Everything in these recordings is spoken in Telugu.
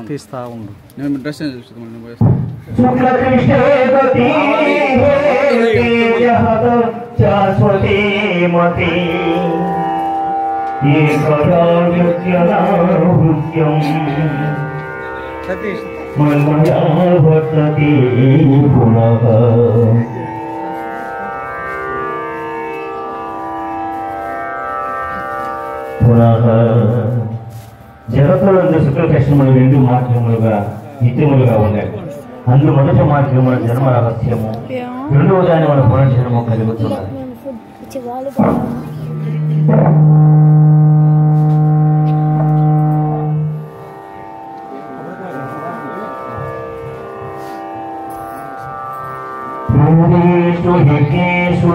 తీస్తా ఉండు నేను డ్రెస్ చూస్తాను జగత్తులందు శుక్లకృష్ణములు రెండు మార్గములుగా నిత్యములుగా ఉన్నాయి. అందులో మొదటి మార్గముల జన్మ రహస్యము, రెండవ దాని మన పునర్జన్మ కలుగుతున్నది.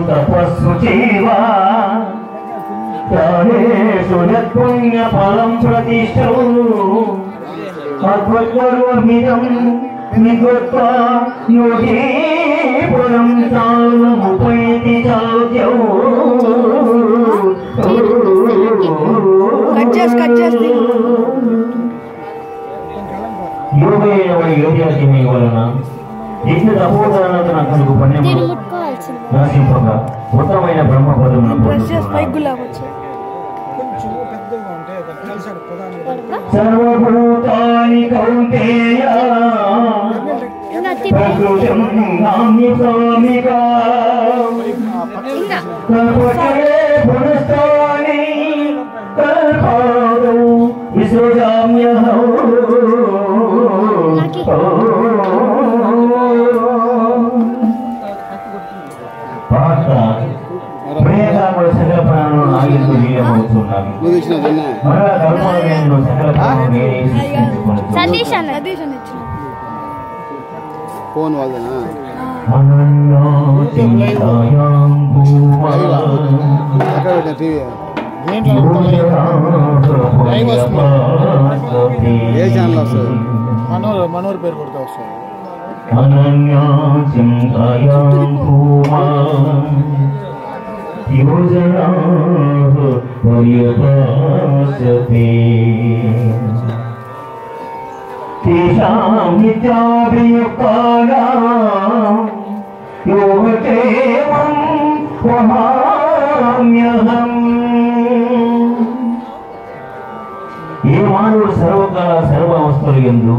తపస్సు చేవా ప్రాణేషు యత్పుణ్య ఫలం ప్రతిష్టౌ అద్వైతమిదం నిగత్వా యోగే పురం తాళముపైతి చాల్యౌ యోగేన యోగ్యాతిమే వలన యజ్ఞ తపోదానాతన కలుగు పుణ్యము నాశింపగా ఉత్తమైన బ్రహ్మపదమును సర్వభూతాని కౌంతేయ ప్రకృతిం నామ్యసామికా కల్పతే పునస్తాని కల్పాదౌ విసృజామ్యహం ప్రేతాముల సకల ప్రాణులను ఆగిస్తూ లీలమవుతున్నారు. మరల కల్పనలో సకల ప్రాణులు ఫోన్ వాళ్ళనా ఏ ఛానల్ వస్తుంది? మనోర్ పేరు కొడుతూ వస్తుంది. అనన్యా చింతాయాం భూమా యోజనా పర్యపాసతే తేషాం నిత్యాభియుక్తానాం యోగక్షేమం వహామ్యహం. ఏ మానవుడు సర్వకాల సర్వావస్థలు యందు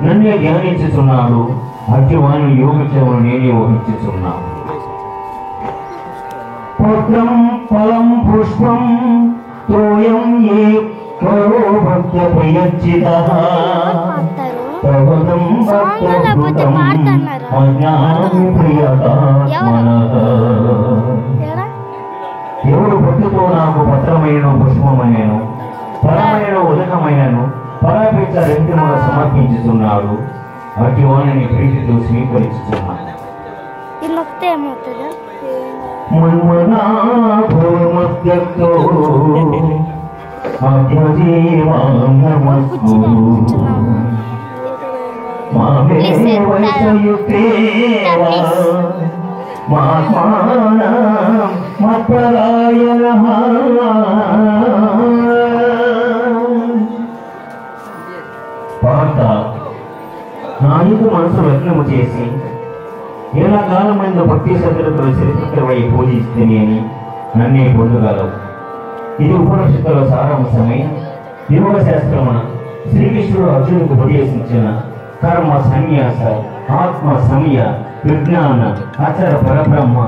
నన్నే ధ్యానించుచున్నాడు, అట్టి వాని యోగక్షేమం నేనే వహించుచున్నాను. పుత్రం ఫలం పుష్పం తోయం ఏ భక్త ప్రయచ్చితః భగవతం భక్తృతం అజ్ఞానం ప్రియతాత్మనః. ఎవడు భక్తితో నాకు పత్రమైన పుష్పమైనను ఫలమైన ఉదకమైనను పరాపేక్ష రెండుగా సమర్పించుతున్నాడు, అట్టి వాణిని ప్రీతితో స్వీకరించుతున్నాడు. మన్మనాభవమత్యక్తో అధ్యజీవాం నమస్తు మామే వైసయుక్తేవ మాత్మానం మత్పరాయణః. పాత నాయకు మనసు లగ్నము చేసి ఎలా కాలమైన భక్తి శ్రద్ధలతో చరిత్రవై పూజిస్తేనే అని నన్నే పొందగలవు. ఇది ఉపనిషత్తుల సారాంశమైన యోగ శాస్త్రమున శ్రీకృష్ణుడు అర్జునుకు ఉపదేశించిన కర్మ సన్యాస ఆత్మ సమయ విజ్ఞాన అచర పరబ్రహ్మ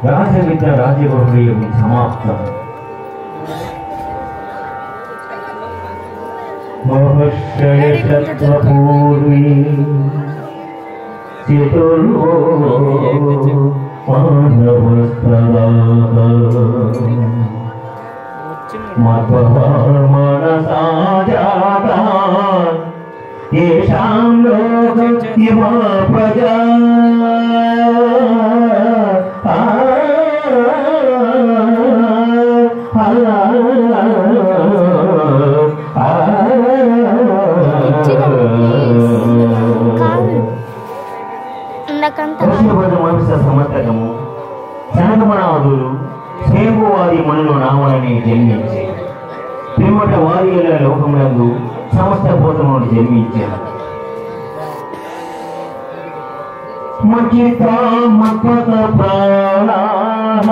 రాజవిద్య రాజగౌరవం సమాప్తం. మహర్షయత్వపూర్వీ చితుర్వో మానవస్తరాః మత్వమానసా జాతాః येषां लोकमिमा प्रजा సమర్థకము జనగమనాదులు సేవవాది మనులు నావలని జన్మించి పిమ్మట వారి 1000 లోకములందు సమస్త భూతములను జన్మించారు. మచిత మత్పత ప్రాణాః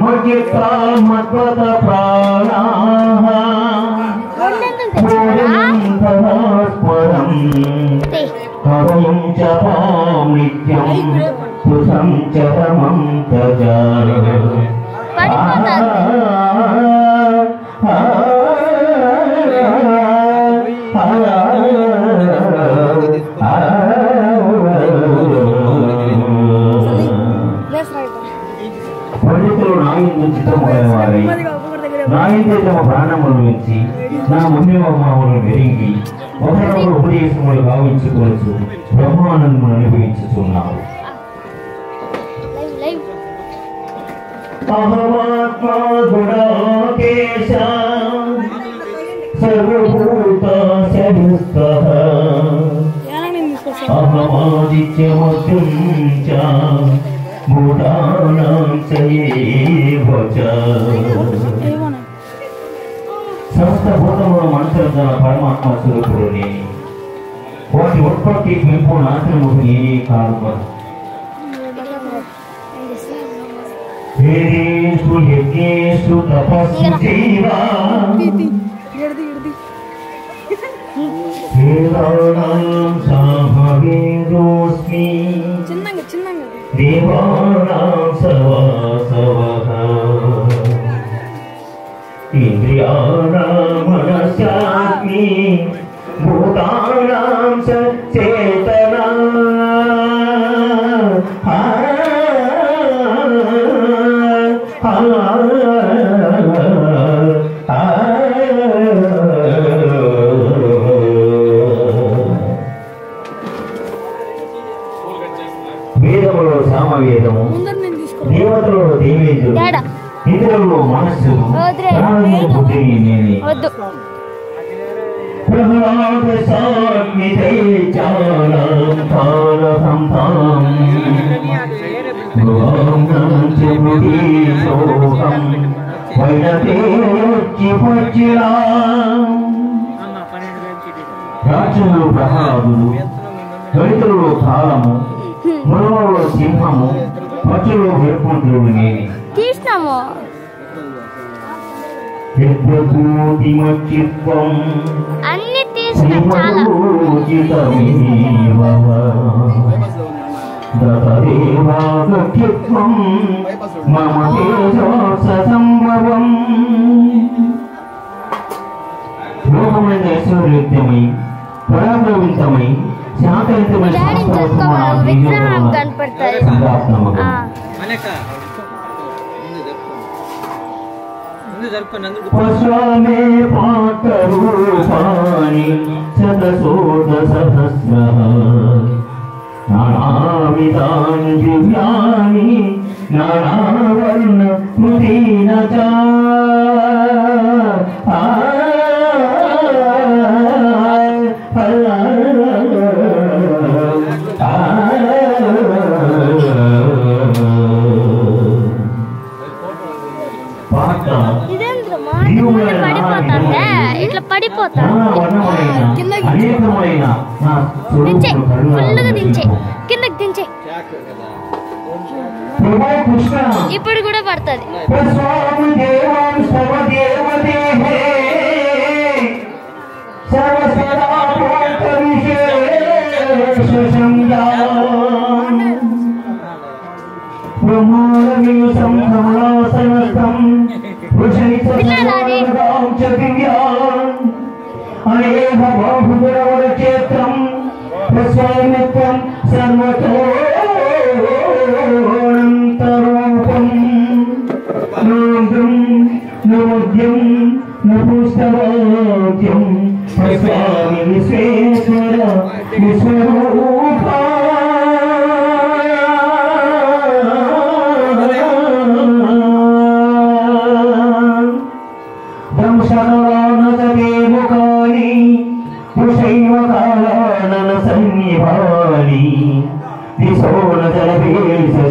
మచిత మత్పత ప్రాణాః పూజంతరాస్పదం హరయం చ నిత్యం సుఖం చ రమం తజ పండితులు నాయందు చిత్తములైనవారై నాయందే తమ ప్రాణములను ఇచ్చి నా మహిమమాములను వెరింగి ఒకరొకరు ఉపదేశములు గావించుకోవచ్చు బ్రహ్మానందమును అనుభవించుచున్నారు. అహమాత్మా గుణాకేశ సర్వభూత సర్వస్థః అహమాదిత్యమత్యం చ భూతానాం చయేవ చ సమస్త భూతముల మనసులు తన పరమాత్మ స్వరూపుడు నేనే. వాటి ఉత్పత్తి పెంపు నాశనము నేనే కాదు. వేదేషు యజ్ఞేషు తపస్సు చైవ వేదానాం సామవేదోస్మి దేవానాం సవాసవః ఇంద్రియాణాం మనసాస్మి భూతానాం సచేతనా వేదములో సామవేదము, దేవతలో దేవేంద్రుడు, ఇతరులలో మనస్సు, బుద్ధిని నేనే. ప్రహ్లాద సాగ్నితే చాలం కాలసంతాం గృహం చ ముదీసోహం వైనతేయోచ్చిపచ్చిలా. రాక్షసులు ప్రహ్లాదుడు, దళితులలో కాలము, మృగములో సింహము, పక్షులలో వీరపుత్రుడు నేనే. అన్ని తీసుకుంటా ఐశ్వర్యుక్తమై పరాక్రమితమై శాంతయుతమై విగ్రహం కనపడతాయి. పశ్వామే పాఠరూపాణి శతశోధసహస్రః నానావిధాని దివ్యాని నానావర్ణ కృతీన చ ఇట్లా పడిపోతా దించే ఫుల్గా దించే కిందకి దించే ఇప్పుడు కూడా పడుతుంది. అనేక బాహుగుణముల క్షేత్రం ప్రస్వామిత్వం సర్వతోనంతరూపం నోద్యం నోద్యం నపుస్తవాద్యం ప్రస్వామి విశ్వేశ్వర విశ్వరూప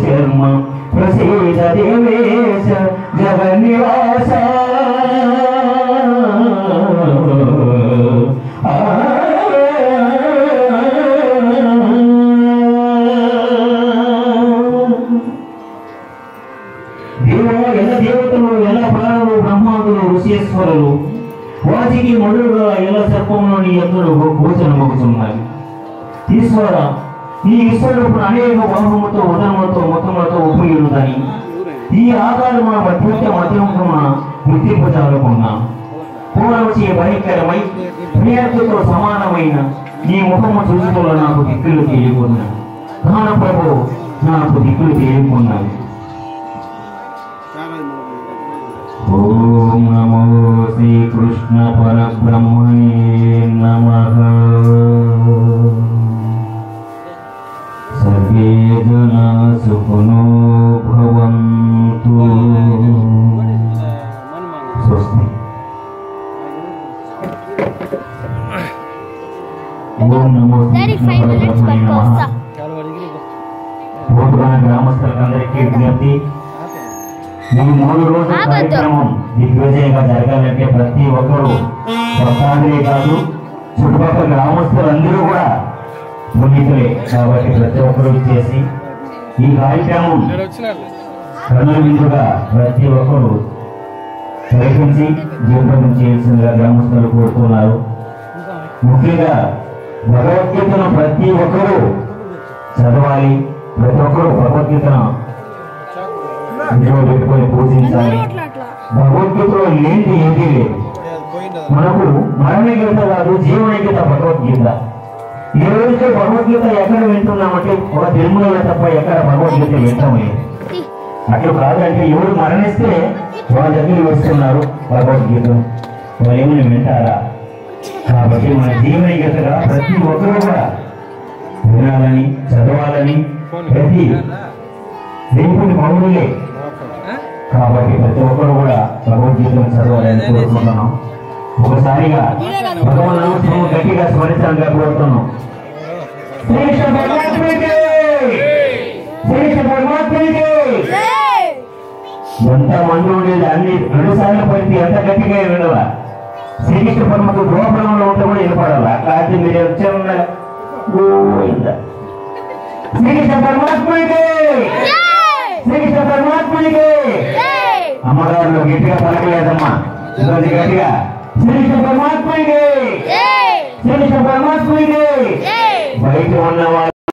శర్మ ప్రసీద దేవేశ జగన్నివాస నారదులు ఋషేశ్వరులు వాటికి మొదలుగా ఎలా సర్పంలోని ఎందరో గోచన మొగుతున్నారు. ఈశ్వర, ఈ ఈశ్వరుడు అనేక బాహుములతో ఉదరములతో ముఖములతో ఉపయోగిందని ఈ ఆకారమున అత్యంత మధ్యముఖమున గుర్తింపు చాలకున్నా పూర్వచే భయంకరమై ప్రియాతో సమానమైన నీ ముఖము చూసుకోవడం నాకు దిక్కులు తెలియకున్నా. కాన ప్రభు, నాకు దిక్కులు తెలియకున్నాయి. ఓం నమో శ్రీకృష్ణ పరబ్రహ్మణే నమః. సర్వే జనా సుఖినో భవంతు. స్వస్తి. ఓం నమో శ్రీకృష్ణ పరబ్రహ్మణే నమః. గ్రామస్తులందరికీ విజ్ఞప్తి, ఈ 3 రోజుల కార్యక్రమం దిగ్విజయంగా జరగాలంటే ప్రతి ఒక్కరూ భక్తాదులే కాదు చుట్టుపక్కల గ్రామస్తులందరూ కూడా పునీతులే. కాబట్టి ప్రతి ఒక్కరూ చేసి ఈ కార్యక్రమం కన్నుల విందుగా ప్రతి ఒక్కరూ ప్రయత్నించి జీవితం చేయాల్సిందిగా గ్రామస్తులు కోరుతున్నారు. ముఖ్యంగా భగవద్గీతను ప్రతి ఒక్కరూ చదవాలి. ప్రతి ఒక్కరూ భగవద్గీతను ఇంట్లో పెట్టుకొని పూజించాలి. భగవద్గీతలో లేనిది ఏదీ లేదు. మనకు మరణగీత కాదు, జీవనగీత భగవద్గీత. ఈ రోజుతో భగవద్గీత ఎక్కడ వింటున్నామంటే ఒక తిరుమలలో తప్ప ఎక్కడ భగవద్గీత వింటామయ్యేది. అట్లు కాదంటే ఎవరు మరణిస్తే వాళ్ళ దగ్గర వస్తున్నారు భగవద్గీత, వాళ్ళు ఏమైనా వింటారా? కాబట్టి మన జీవనగీతగా ప్రతి ఒక్కరూ కూడా వినాలని, చదవాలని ప్రతి దేవుని పౌరులే. కాబట్టి ప్రతి ఒక్కరు కూడా భగవద్గీతను చదవాలని కోరుకుంటున్నాం. ఒకసారిగా భగవాన్ నామస్మరణ గట్టిగా స్మరించాలని కోరుతున్నాం. శ్రీకృష్ణ పరమాత్మకి, శ్రీకృష్ణ పరమాత్మకి. ఎంత మంది ఉండేది అన్ని 2 సార్లు పడితే ఎంత గట్టిగా వినవా? శ్రీకృష్ణ పరమాత్మ గోపురంలో ఉంటే కూడా వినపడాలి. అట్లా అయితే మీరు చిన్న శ్రీకృష్ణ పరమాత్మకి, శ్రీకృష్ణ పరమాత్మకి. అమ్మగారు గట్టిగా పలకలేదమ్మా, గట్టిగా శ్రీకృష్ణ పరమాత్మకి, శ్రీకృష్ణ పరమాత్మకి. బయట ఉన్న